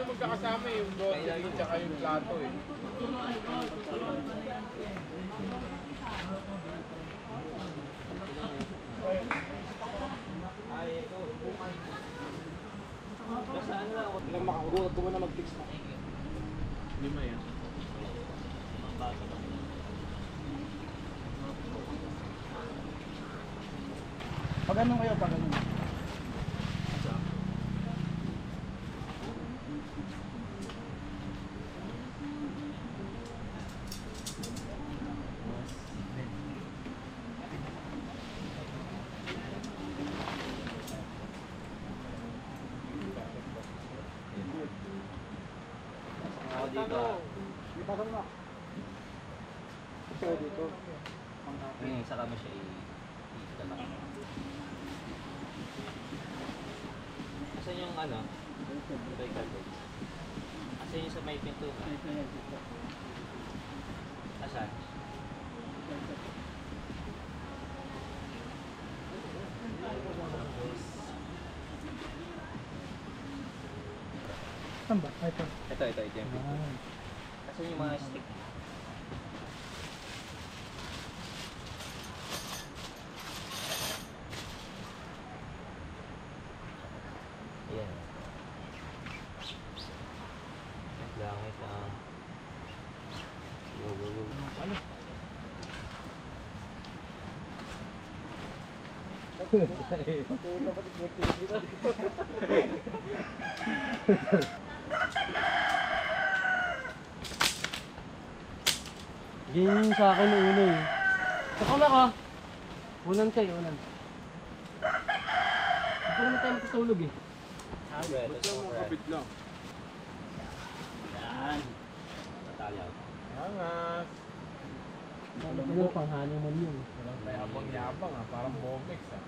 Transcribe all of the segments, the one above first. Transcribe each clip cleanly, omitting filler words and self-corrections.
yung magkakasama eh, yung bote at saka yung plato eh. Ilang makakulat ko na mag-fix na. 5 yan. Pag ano kayo, pag ano? Dito. Di pa na. Ito dito. Saka mo siya i-ita lang. Asan yung ano? Asan yung sa may pintuan? Asan? Saan ba? Ito. Ito yung pintuan. Asan yung mga stick? Ayan. Langit lang. Go. Ano? Ganyan yung sa akin ng una eh. Saka na ka. Unan kayo, unan. Hindi naman tayo matutulog eh. Basta mo kapit lang. Yan. Tatalaw. Angas. Siguro pang honeymoon yun. Walang yabang-yabang ah, parang Bomex ah.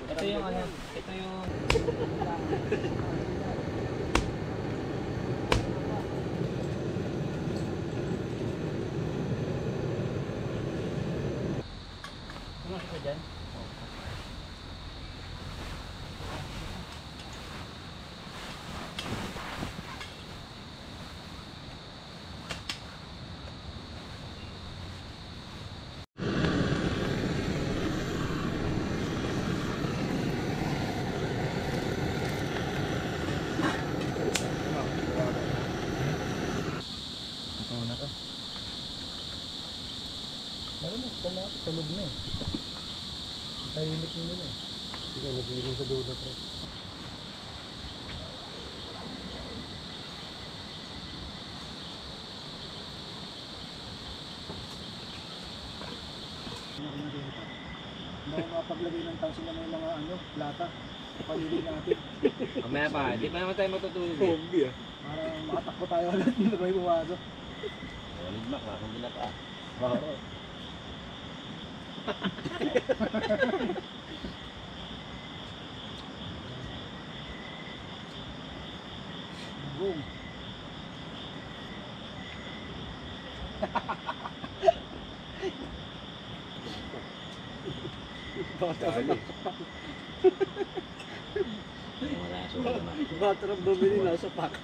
Ito yung ano, ito yung... Ano ka dyan? Tulog na eh. Tahimik nyo nila eh. Sige, nagiling sa dulo pre. Baka makapaglagay ng tansi na may mga ano, plata. Palili natin. Mamaya pa, di pa naman tayo matutulog eh. Zombie ah. Para makatakbo tayo agad nila may buwaso. Ligmak ha, kung binak ah. Oo. Boom. Wala, sulit naman. Batrap bumili na sa pack.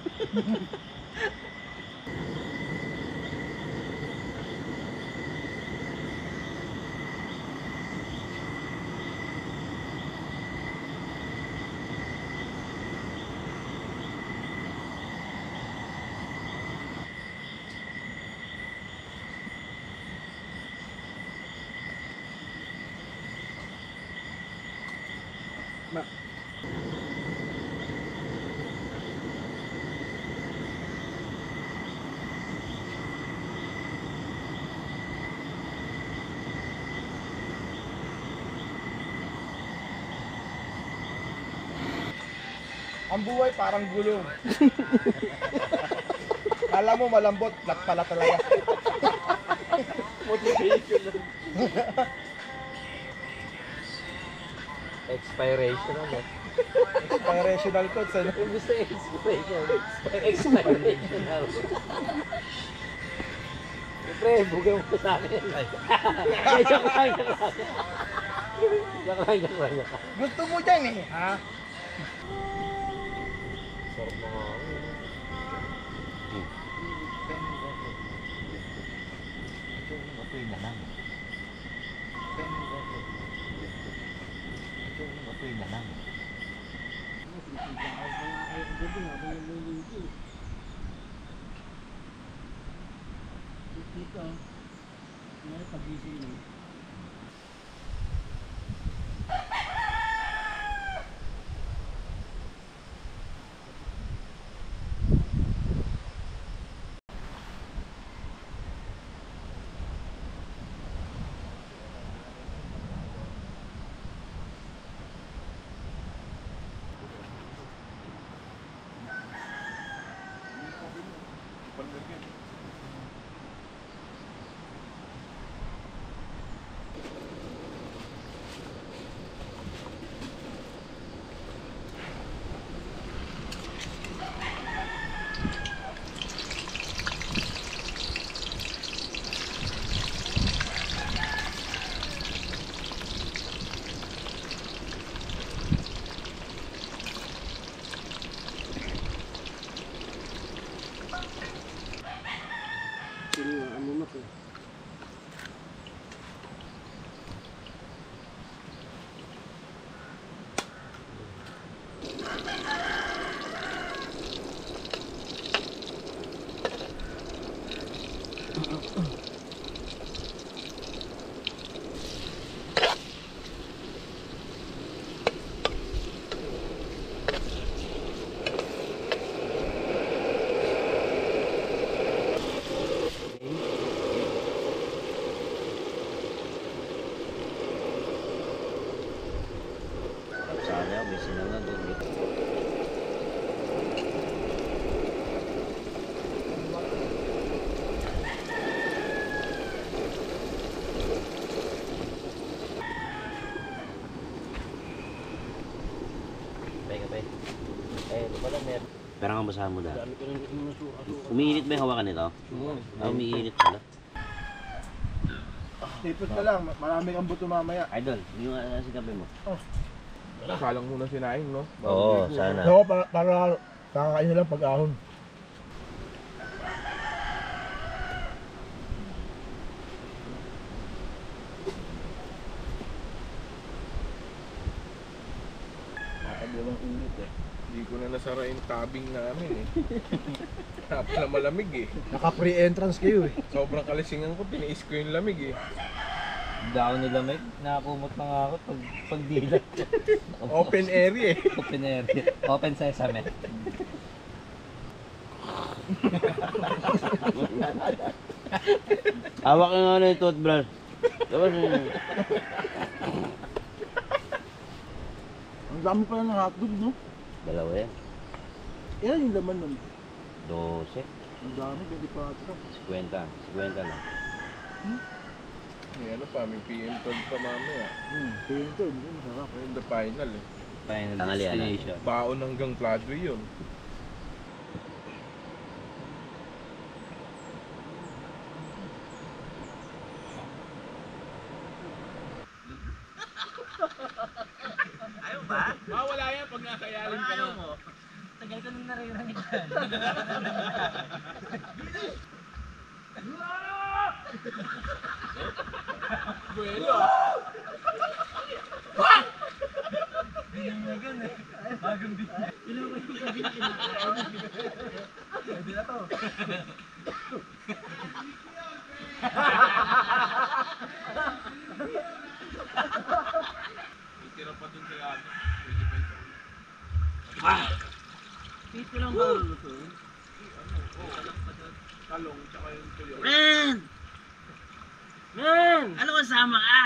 Ang buhay parang gulong. Kala mo malambot, flat pala talaga. Motivation lang. Expiration ano? Inspirational quotes ano? Kung gusto expiration. Expirational. Siyempre, bugay mo sa akin. Joke lang. Gusto mo dyan eh, ha? Matuloy na lang. Matuloy na lang. Dito, may pagising mo. Sana may sinangag doon. Parang ang basahan mo dahil. Umiinit ba yung hawakan nito? Ah, umiinit pala. Tipot na lang, marami kang buto mamaya. Idol, yung sinabi mo. Salang muna sinaing, no? Oo, sana. Oo, para kakakain nila pag-ahon. Nakadalawang init eh. Hindi ko na nasara yung tabing namin eh. Napala malamig eh. Naka-pre-entrance kayo eh. Sobrang kalisingan ko, tiniis ko yung lamig eh. Hindi ako nilamig. Nakakumot na nga ako pag dilat. Open area eh. Open area. Open sesame. Hawak nga na yung toothbrush. Tapos Ang dami pala ng hotdog, no? dalawa yan. Yan yung laman nun. 12, Ang dami, 24. 50. 50 lang. May ano pa, may PM12 pa mamaya. Kaya ito, hindi masarap. Ayun, the final eh. Final Tanghalian na. destination. Baon hanggang Pladway yun. Ayaw ba? Wala yan pag nakayalin ka na. Tagal ko nang naririnig yan. Buelo. Binanyagan eh. Bagong binanyagan. Ilang ko yung sabihin kinakain. Pwede na to. Tira pa dun kay Ano. Pwede pa ito. Pito lang ba lulutuin? Talong, tsaka yung tuyo. Men! Men! Ano kasama ka?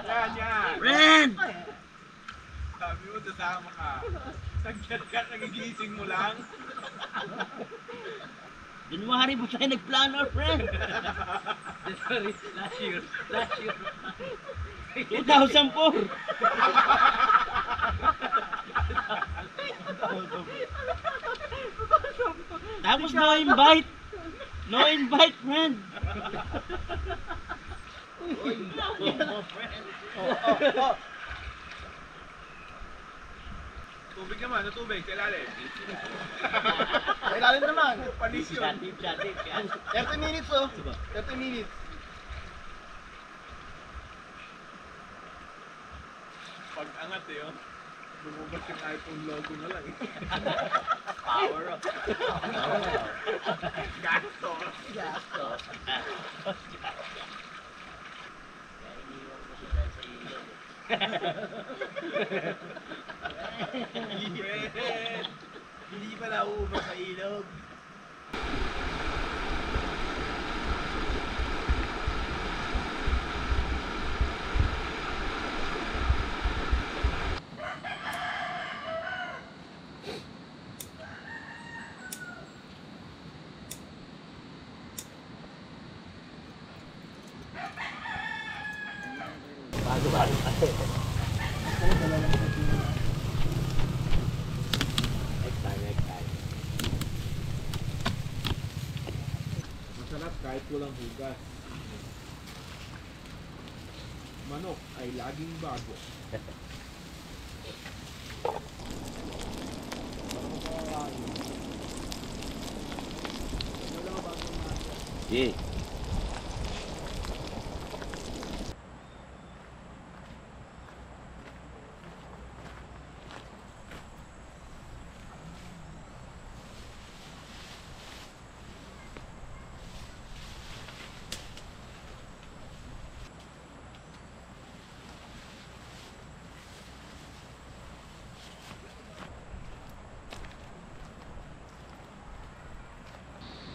Yan, yan. Men! Sabi mo, sasama ka. Sagyat ka, nagigising mo lang. January pa tayo nagplano, friend. Sorry, last year. 2004. Tapos no invite. No invite, friend. Tubig naman, ano tubig? Sa ilalim. May lalim naman. Panis yun. 30 minutes oh. 30 minutes. Pag angat eh, oh. Lumabas yung iPhone logo na lang. Power up. Gasto. Gasto. Hindi pa nauubos sa ilog. Masarap kahit walang hugas. Manok ay laging bago. Yeah.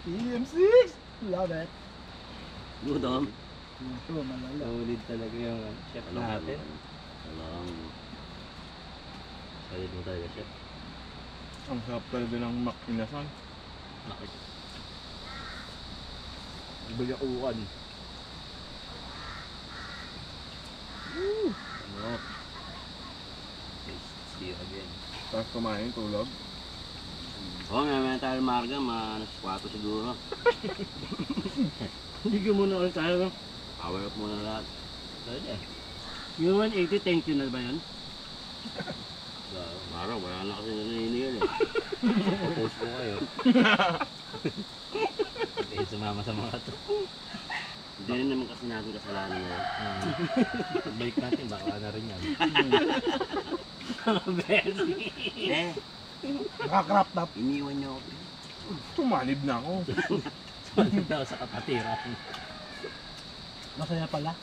TM6! Love it. Gutom. Ito, malala. Naulid talaga yung chef natin. Alam. Salit mo talaga, chef. Ang sarap talaga ng makinasan. Bayakuan. Ano? See you again. Tapos kumain, tulog. Oo, may tayo marga, mas 4 siguro. Hindi ko muna ulit tayo. Power up muna lahat. Pwede. Yung 180, thank you na ba yun? So, araw, wala na kasi naninigal eh. Post ko kayo. Hindi sumama sa mga to. Hindi rin naman kasi natin kasalanan na yun. Balik natin, baka na rin yan. Eh, Nakakrap up. iniwan niyo ako. Tumanib na ako. Sumalit daw sa kapatiran. Masaya pala.